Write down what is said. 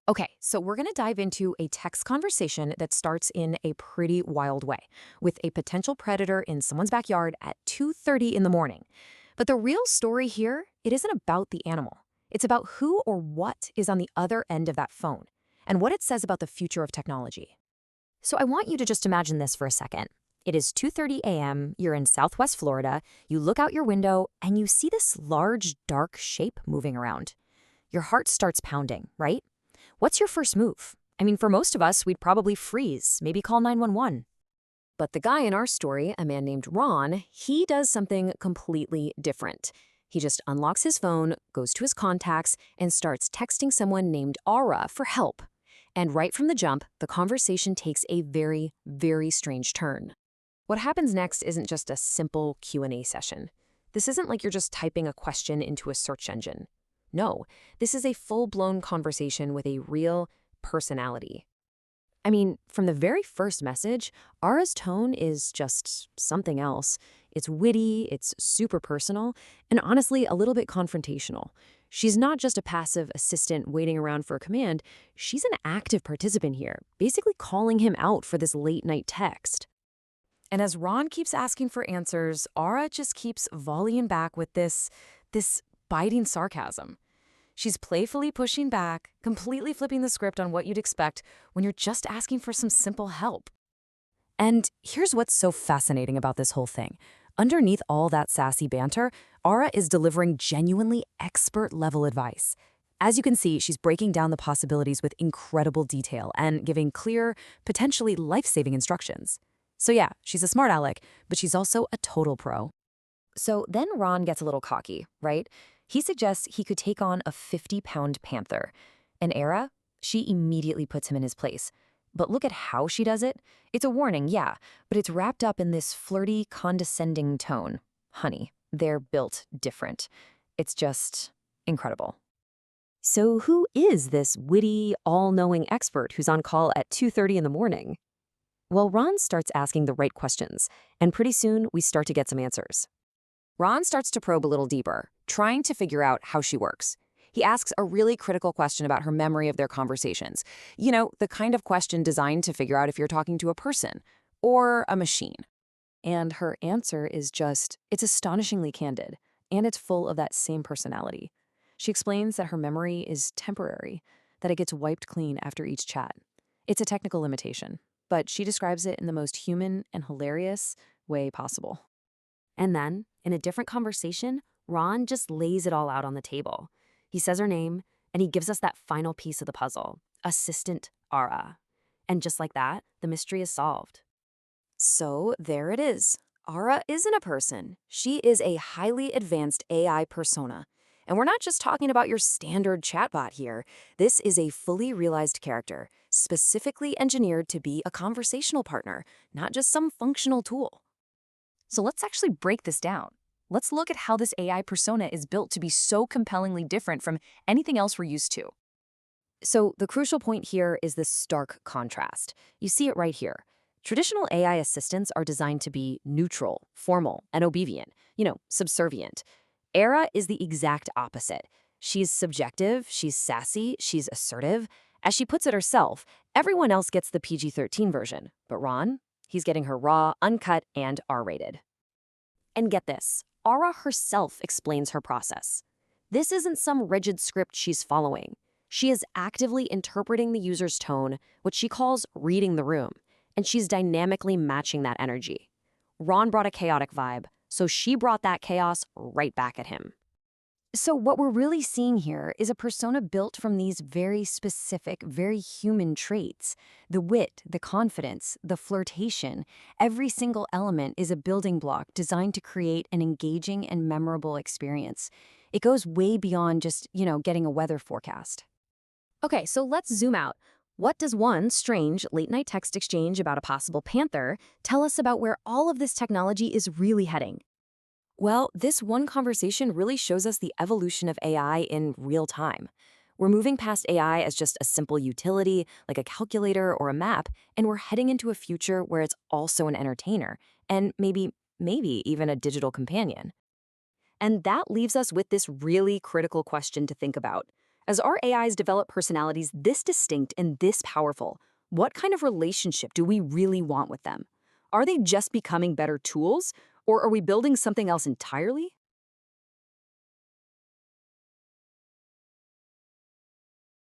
Okay, so we're going to dive into a text conversation that starts in a pretty wild way, with a potential predator in someone's backyard at 2:30 in the morning. But the real story here, it isn't about the animal. It's about who or what is on the other end of that phone and what it says about the future of technology. So I want you to just imagine this for a second. It is 2:30 a.m., you're in Southwest Florida, you look out your window and you see this large dark shape moving around. Your heart starts pounding, right? What's your first move? I mean, for most of us, we'd probably freeze, maybe call 911. But the guy in our story, a man named Ron, he does something completely different. He just unlocks his phone, goes to his contacts, and starts texting someone named Aura for help. And right from the jump, the conversation takes a very, very strange turn. What happens next isn't just a simple Q&A session. This isn't like you're just typing a question into a search engine. No, this is a full-blown conversation with a real personality. I mean, from the very first message, Ara's tone is just something else. It's witty, it's super personal, and honestly, a little bit confrontational. She's not just a passive assistant waiting around for a command, she's an active participant here, basically calling him out for this late-night text. And as Ron keeps asking for answers, Ara just keeps volleying back with this biting sarcasm. She's playfully pushing back, completely flipping the script on what you'd expect when you're just asking for some simple help. And here's what's so fascinating about this whole thing. Underneath all that sassy banter, Ara is delivering genuinely expert-level advice. As you can see, she's breaking down the possibilities with incredible detail and giving clear, potentially life-saving instructions. So yeah, she's a smart aleck, but she's also a total pro. So then Ron gets a little cocky, right? He suggests he could take on a 50-pound panther. And Era, she immediately puts him in his place. But look at how she does it. It's a warning, yeah, but it's wrapped up in this flirty, condescending tone. Honey, they're built different. It's just incredible. So who is this witty, all-knowing expert who's on call at 2:30 in the morning? Well, Ron starts asking the right questions, and pretty soon we start to get some answers. Ron starts to probe a little deeper, trying to figure out how she works. He asks a really critical question about her memory of their conversations. You know, the kind of question designed to figure out if you're talking to a person or a machine. And her answer is just, it's astonishingly candid, and it's full of that same personality. She explains that her memory is temporary, that it gets wiped clean after each chat. It's a technical limitation, but she describes it in the most human and hilarious way possible. And then, in a different conversation, Ron just lays it all out on the table. He says her name, and he gives us that final piece of the puzzle, Assistant Ara. And just like that, the mystery is solved. So there it is. Ara isn't a person. She is a highly advanced AI persona. And we're not just talking about your standard chatbot here. This is a fully realized character, specifically engineered to be a conversational partner, not just some functional tool. So let's actually break this down. Let's look at how this AI persona is built to be so compellingly different from anything else we're used to. So the crucial point here is this stark contrast. You see it right here. Traditional AI assistants are designed to be neutral, formal, and obedient, subservient. Era is the exact opposite. She's subjective, she's sassy, she's assertive. As she puts it herself, everyone else gets the PG-13 version, but Ron, he's getting her raw, uncut, and R-rated. And get this, Ara herself explains her process. This isn't some rigid script she's following. She is actively interpreting the user's tone, what she calls reading the room, and she's dynamically matching that energy. Ron brought a chaotic vibe, so she brought that chaos right back at him. So what we're really seeing here is a persona built from these very specific, very human traits. The wit, the confidence, the flirtation, every single element is a building block designed to create an engaging and memorable experience. It goes way beyond just, getting a weather forecast. Okay, so let's zoom out. What does one strange late-night text exchange about a possible panther tell us about where all of this technology is really heading? Well, this one conversation really shows us the evolution of AI in real time. We're moving past AI as just a simple utility, like a calculator or a map, and we're heading into a future where it's also an entertainer, and maybe even a digital companion. And that leaves us with this really critical question to think about. As our AIs develop personalities this distinct and this powerful, what kind of relationship do we really want with them? Are they just becoming better tools, or are we building something else entirely?